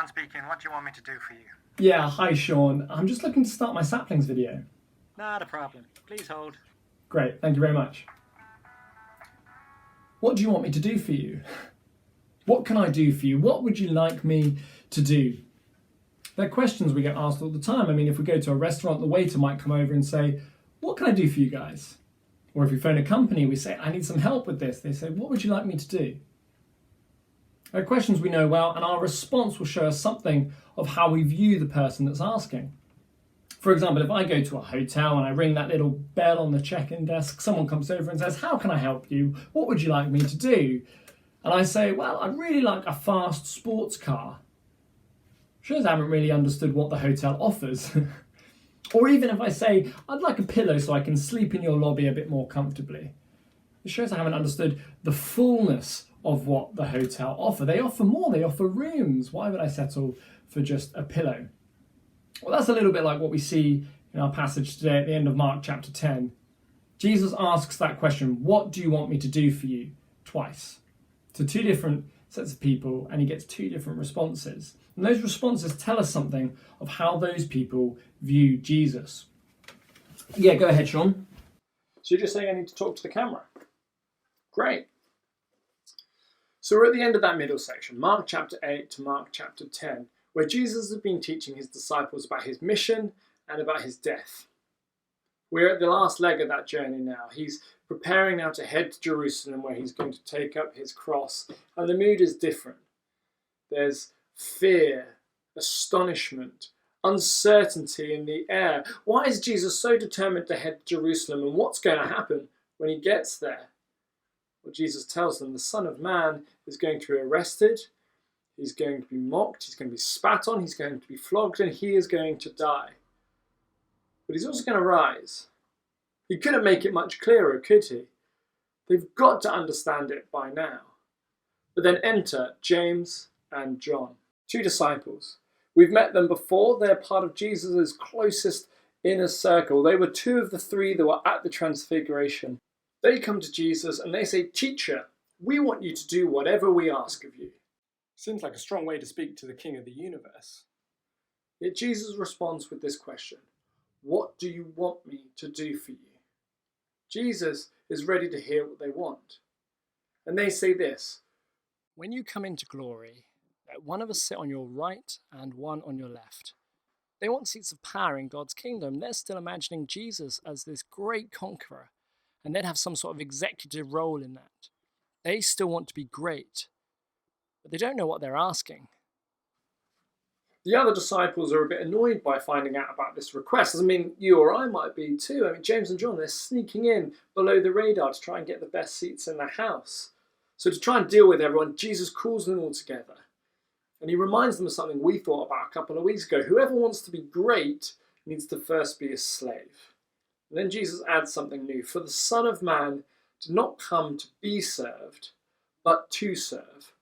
Sean speaking. What do you want me to do for you? Yeah, hi Sean. I'm just looking to start my Saplings video. Not a problem. Please hold. Great, thank you very much. What do you want me to do for you? What can I do for you? What would you like me to do? They're questions we get asked all the time. I mean, if we go to a restaurant, the waiter might come over and say, what can I do for you guys? Or if we phone a company, we say, I need some help with this. They say, what would you like me to do? They're questions we know well, and our response will show us something of how we view the person that's asking. For example, if I go to a hotel and I ring that little bell on the check-in desk, someone comes over and says, how can I help you? What would you like me to do? And I say, well, I'd really like a fast sports car. Shows I haven't really understood what the hotel offers. Or even if I say, I'd like a pillow so I can sleep in your lobby a bit more comfortably. It shows I haven't understood the fullness of what the hotel offer. They offer more, they offer rooms. Why would I settle for just a pillow? Well, that's a little bit like what we see in our passage today at the end of Mark chapter 10. Jesus asks that question, what do you want me to do for you? Twice. To two different sets of people, and he gets two different responses. And those responses tell us something of how those people view Jesus. Yeah, go ahead, Sean. So you're just saying I need to talk to the camera. Great. So we're at the end of that middle section, Mark chapter 8 to Mark chapter 10, where Jesus has been teaching his disciples about his mission and about his death. We're at the last leg of that journey now. He's preparing now to head to Jerusalem, where he's going to take up his cross, and the mood is different. There's fear, astonishment, uncertainty in the air. Why is Jesus so determined to head to Jerusalem, and what's going to happen when he gets there? Well, Jesus tells them the Son of Man is going to be arrested, he's going to be mocked, he's going to be spat on, he's going to be flogged, and he is going to die. But he's also going to rise. He couldn't make it much clearer, could he? They've got to understand it by now. But then enter James and John, two disciples. We've met them before. They're part of Jesus' closest inner circle. They were two of the three that were at the Transfiguration. They come to Jesus and they say, Teacher, we want you to do whatever we ask of you. Seems like a strong way to speak to the King of the universe. Yet Jesus responds with this question. What do you want me to do for you? Jesus is ready to hear what they want. And they say this, when you come into glory, let one of us sit on your right and one on your left. They want seats of power in God's kingdom. They're still imagining Jesus as this great conqueror, and they'd have some sort of executive role in that. They still want to be great, but they don't know what they're asking. The other disciples are a bit annoyed by finding out about this request. I mean, you or I might be too. I mean, James and John, they're sneaking in below the radar to try and get the best seats in the house. So to try and deal with everyone, Jesus calls them all together. And he reminds them of something we thought about a couple of weeks ago. Whoever wants to be great needs to first be a slave. And then Jesus adds something new. For the Son of Man did not come to be served, but to serve,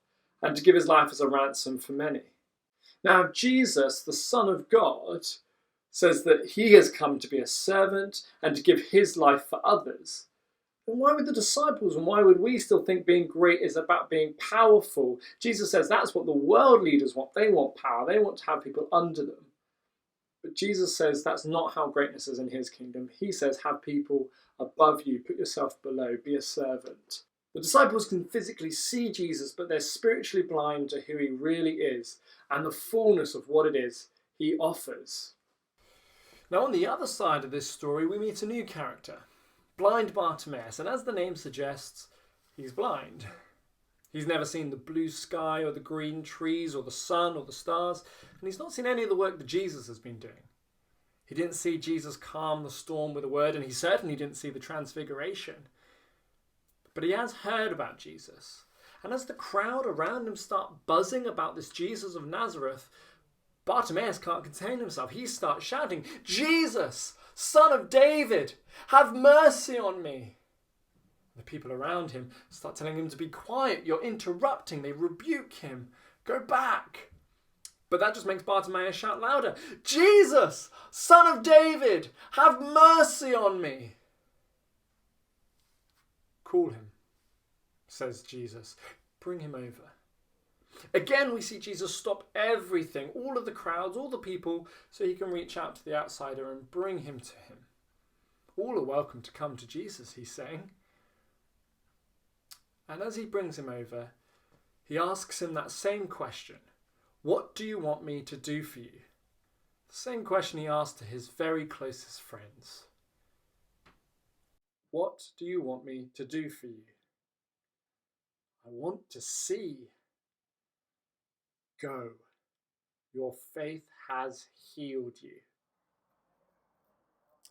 and to give his life as a ransom for many. Now, Jesus, the Son of God, says that he has come to be a servant and to give his life for others. And why would the disciples and why would we still think being great is about being powerful? Jesus says that's what the world leaders want. They want power. They want to have people under them. But Jesus says that's not how greatness is in his kingdom. He says have people above you. Put yourself below. Be a servant. The disciples can physically see Jesus, but they're spiritually blind to who he really is and the fullness of what it is he offers. Now, on the other side of this story, we meet a new character, blind Bartimaeus, and as the name suggests, he's blind. He's never seen the blue sky or the green trees or the sun or the stars, and he's not seen any of the work that Jesus has been doing. He didn't see Jesus calm the storm with a word, and he certainly didn't see the Transfiguration. But he has heard about Jesus. And as the crowd around him start buzzing about this Jesus of Nazareth, Bartimaeus can't contain himself. He starts shouting, Jesus, Son of David, have mercy on me. The people around him start telling him to be quiet. You're interrupting. They rebuke him. Go back. But that just makes Bartimaeus shout louder, Jesus, Son of David, have mercy on me. Call him, says Jesus. Bring him over. Again, we see Jesus stop everything, all of the crowds, all the people, so he can reach out to the outsider and bring him to him. All are welcome to come to Jesus, he's saying. And as he brings him over, he asks him that same question. What do you want me to do for you? The same question he asked to his very closest friends. What do you want me to do for you? I want to see. Go. Your faith has healed you.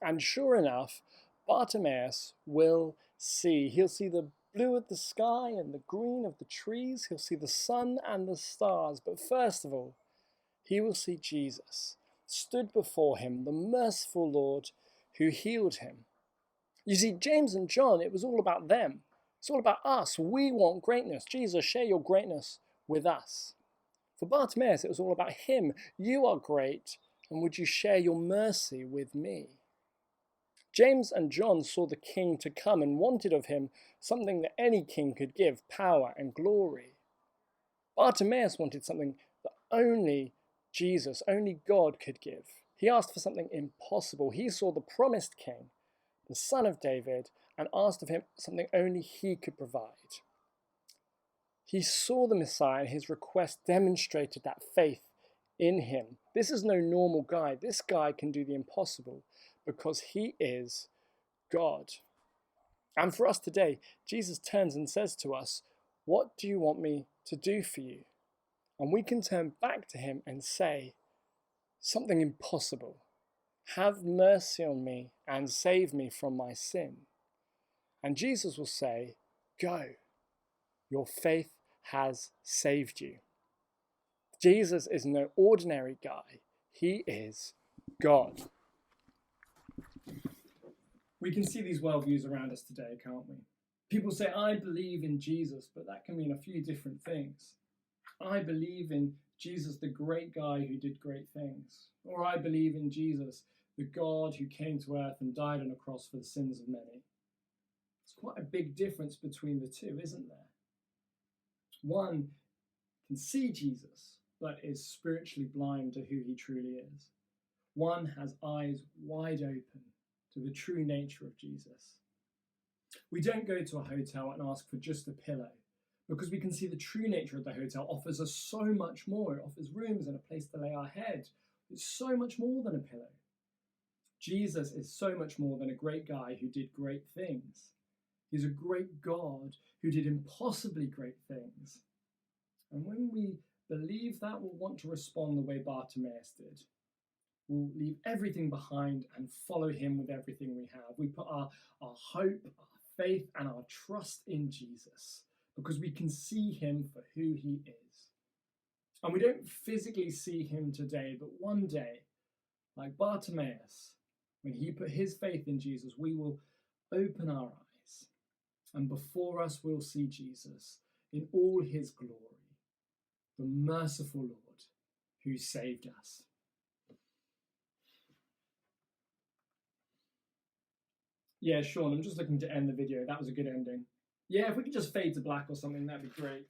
And sure enough, Bartimaeus will see. He'll see the blue of the sky and the green of the trees. He'll see the sun and the stars. But first of all, he will see Jesus, stood before him, the merciful Lord who healed him. You see, James and John, it was all about them. It's all about us. We want greatness. Jesus, share your greatness with us. For Bartimaeus, it was all about him. You are great, and would you share your mercy with me? James and John saw the king to come and wanted of him something that any king could give, power and glory. Bartimaeus wanted something that only Jesus, only God could give. He asked for something impossible. He saw the promised king, the son of David, and asked of him something only he could provide. He saw the Messiah, and his request demonstrated that faith in him. This is no normal guy. This guy can do the impossible because he is God. And for us today, Jesus turns and says to us, what do you want me to do for you? And we can turn back to him and say, something impossible. Have mercy on me and save me from my sin. And Jesus will say, go. Your faith has saved you. Jesus is no ordinary guy. He is God. We can see these worldviews around us today, can't we? People say, I believe in Jesus, but that can mean a few different things. I believe in Jesus, the great guy who did great things. Or I believe in Jesus, the God who came to earth and died on a cross for the sins of many. It's quite a big difference between the two, isn't there? One can see Jesus, but is spiritually blind to who he truly is. One has eyes wide open to the true nature of Jesus. We don't go to a hotel and ask for just a pillow, because we can see the true nature of the hotel offers us so much more. It offers rooms and a place to lay our head. It's so much more than a pillow. Jesus is so much more than a great guy who did great things. He's a great God who did impossibly great things. And when we believe that, we'll want to respond the way Bartimaeus did. We'll leave everything behind and follow him with everything we have. We put our hope, our faith, and our trust in Jesus because we can see him for who he is. And we don't physically see him today, but one day, like Bartimaeus, when he put his faith in Jesus, we will open our eyes, and before us we'll see Jesus in all his glory, the merciful Lord who saved us. Yeah, Sean, I'm just looking to end the video. That was a good ending. Yeah, if we could just fade to black or something, that'd be great.